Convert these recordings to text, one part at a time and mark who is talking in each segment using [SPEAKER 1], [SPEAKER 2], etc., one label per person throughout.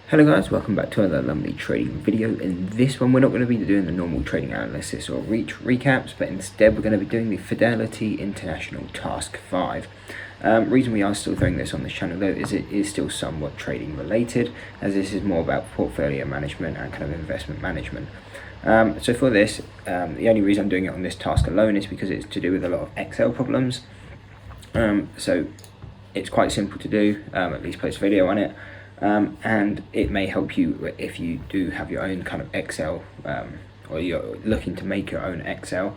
[SPEAKER 1] Hello guys, welcome back to another lovely trading video. In this one we're not going to be doing the normal trading analysis or recaps, but instead we're going to be doing the Fidelity International Task 5. Reason we are still throwing this on this channel though is it is still somewhat trading related, as this is more about portfolio management and kind of investment management. So for this, the only reason I'm doing it on this task alone is because it's to do with a lot of Excel problems. So it's quite simple to do, at least post a video on it. And it may help you if you do have your own kind of Excel, or you're looking to make your own Excel,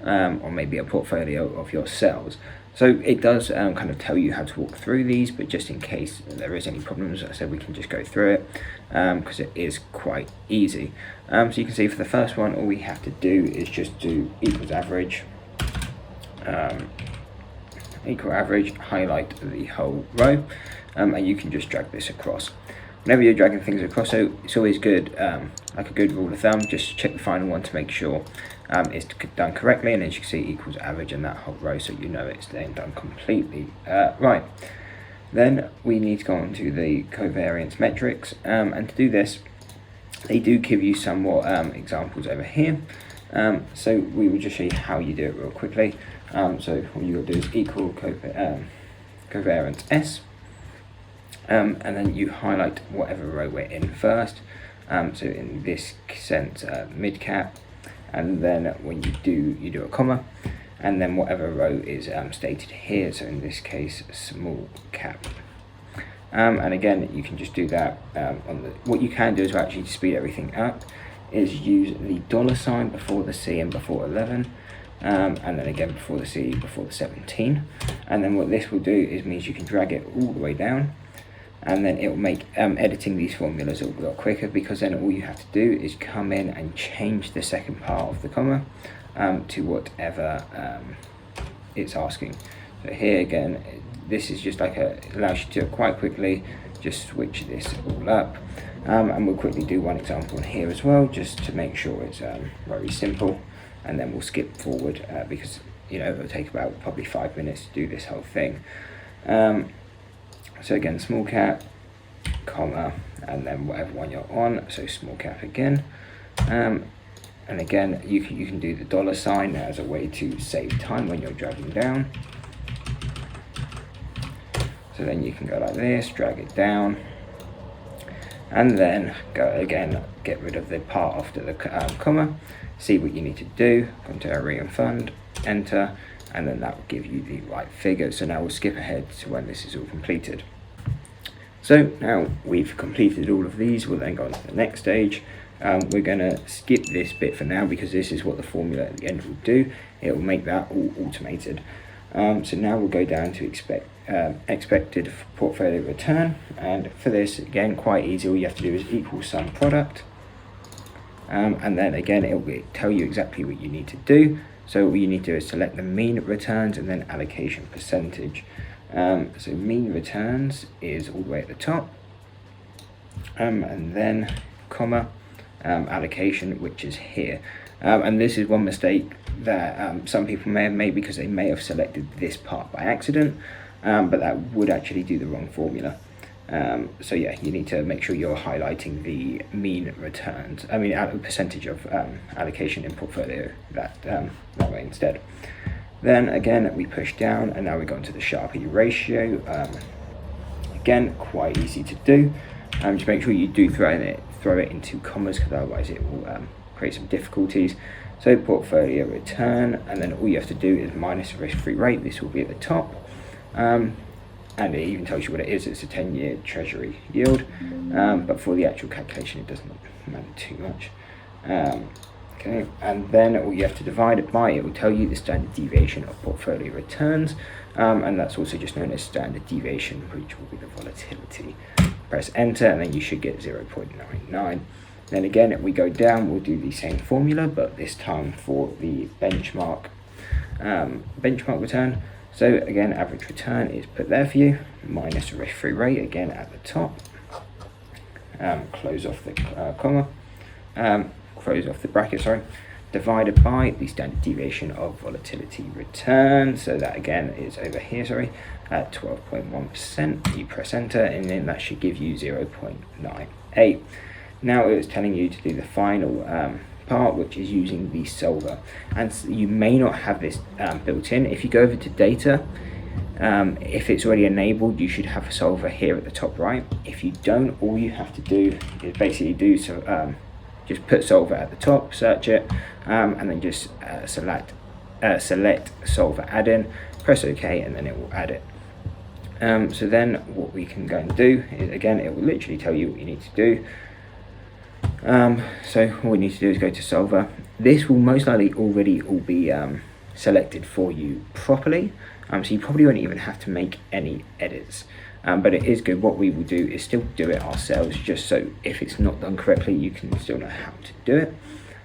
[SPEAKER 1] or maybe a portfolio of your cells. So it does kind of tell you how to walk through these, but just in case there is any problems, I said we can just go through it, because it is quite easy. So you can see for the first one, all we have to do is just do equals average, equal average, highlight the whole row, and you can just drag this across. Whenever you're dragging things across, so it's always good, like a good rule of thumb, just check the final one to make sure it's done correctly, and as you can see, equals average in that whole row, so you know it's then done completely right. Then we need to go on to the covariance metrics, and to do this, they do give you some more examples over here. So we will just show you how you do it real quickly. So all you got to do is equal covariance S, and then you highlight whatever row we're in first. So in this sense, mid cap, and then when you do a comma, and then whatever row is stated here. So in this case, small cap. And again, you can just do that on the. What you can do is actually to speed everything up is use the $ before the C and before 11, and then again before the C, before the 17, and then what this will do is means you can drag it all the way down, and then it will make editing these formulas a lot quicker, because then all you have to do is come in and change the second part of the comma to whatever it's asking. So here again, this is just like it allows you to do it quite quickly. Just switch this all up, and we'll quickly do one example in here as well, just to make sure it's very simple, and then we'll skip forward because it'll take about probably 5 minutes to do this whole thing. So again, small cap, comma, and then whatever one you're on, so small cap again, and again you can do the $ as a way to save time when you're dragging down. So then you can go like this, drag it down, and then go again, get rid of the part after the comma, see what you need to do, go to area and fund, enter, and then that will give you the right figure. So now we'll skip ahead to when this is all completed. So now we've completed all of these, we'll then go on to the next stage. We're going to skip this bit for now, because this is what the formula at the end will do. It will make that all automated. So now we'll go down to expected portfolio return, and for this, again, quite easy. All you have to do is equal sum product, and then again it will tell you exactly what you need to do. So all you need to do is select the mean returns and then allocation percentage. So mean returns is all the way at the top, and then comma, allocation, which is here. And this is one mistake that some people may have made, because they may have selected this part by accident, but that would actually do the wrong formula. So yeah, you need to make sure you're highlighting the mean returns, percentage of allocation in portfolio that way instead. Then again we push down, and now we go into the Sharpie ratio. Again, quite easy to do. Just make sure you do throw it into commas, because otherwise it will create some difficulties. So portfolio return, and then all you have to do is minus risk-free rate. This will be at the top, and it even tells you what it is. It's a 10-year treasury yield, but for the actual calculation it doesn't matter too much. Okay, and then all you have to divide it by, it will tell you the standard deviation of portfolio returns, and that's also just known as standard deviation, which will be the volatility. Press enter, and then you should get 0.99. Then again, we go down, we'll do the same formula, but this time for the benchmark return. So again, average return is put there for you, minus risk-free rate, again at the top. Close off the comma, close off the bracket, sorry. divided by the standard deviation of volatility return. So that again is over here, sorry, at 12.1%. You press enter and then that should give you 0.98. Now it's telling you to do the final part, which is using the solver, and you may not have this built in. If you go over to data, if it's already enabled, you should have a solver here at the top right. If you don't, all you have to do is basically just put solver at the top, search it, and then just select solver add-in, press OK, and then it will add it. So then what we can go and do is, again, it will literally tell you what you need to do. So all we need to do is go to solver. This will most likely already all be selected for you properly, so you probably won't even have to make any edits, but it is good. What we will do is still do it ourselves, just so if it's not done correctly you can still know how to do it,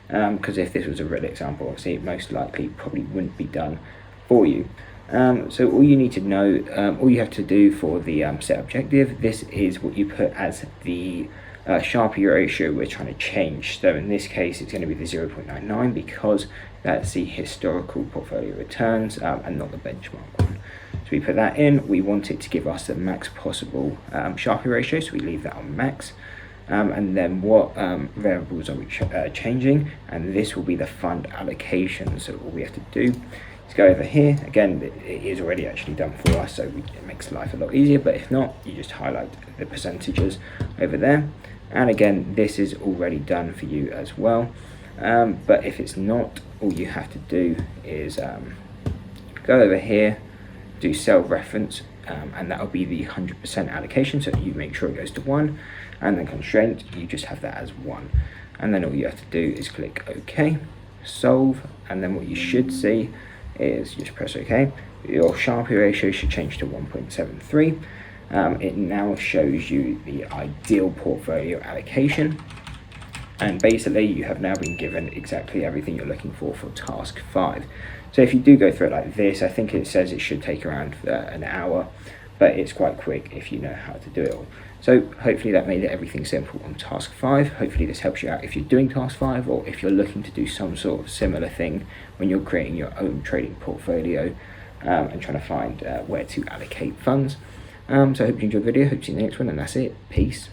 [SPEAKER 1] because if this was a real example, obviously it most likely probably wouldn't be done for you. So all you need to know, all you have to do for the set objective, this is what you put as the Sharpie ratio we're trying to change. So in this case it's going to be the 0.99 because that's the historical portfolio returns and not the benchmark one. So we put that in. We want it to give us the max possible Sharpie ratio, so we leave that on max. And then what variables are we changing, and this will be the fund allocation. So all we have to do is go over here. Again, it is already actually done for us, so it makes life a lot easier, but if not, you just highlight the percentages over there. And again, this is already done for you as well, but if it's not, all you have to do is go over here, do cell reference, and that will be the 100% allocation, so you make sure it goes to 1, and then constraint, you just have that as 1, and then all you have to do is click OK, solve, and then what you should see is just press OK. Your Sharpie ratio should change to 1.73. It now shows you the ideal portfolio allocation, and basically you have now been given exactly everything you're looking for task 5. So if you do go through it like this, I think it says it should take around an hour, but it's quite quick if you know how to do it all. So hopefully that made everything simple on task 5. Hopefully this helps you out if you're doing task 5, or if you're looking to do some sort of similar thing when you're creating your own trading portfolio and trying to find where to allocate funds. So I hope you enjoyed the video. Hope to see you in the next one, and that's it. Peace.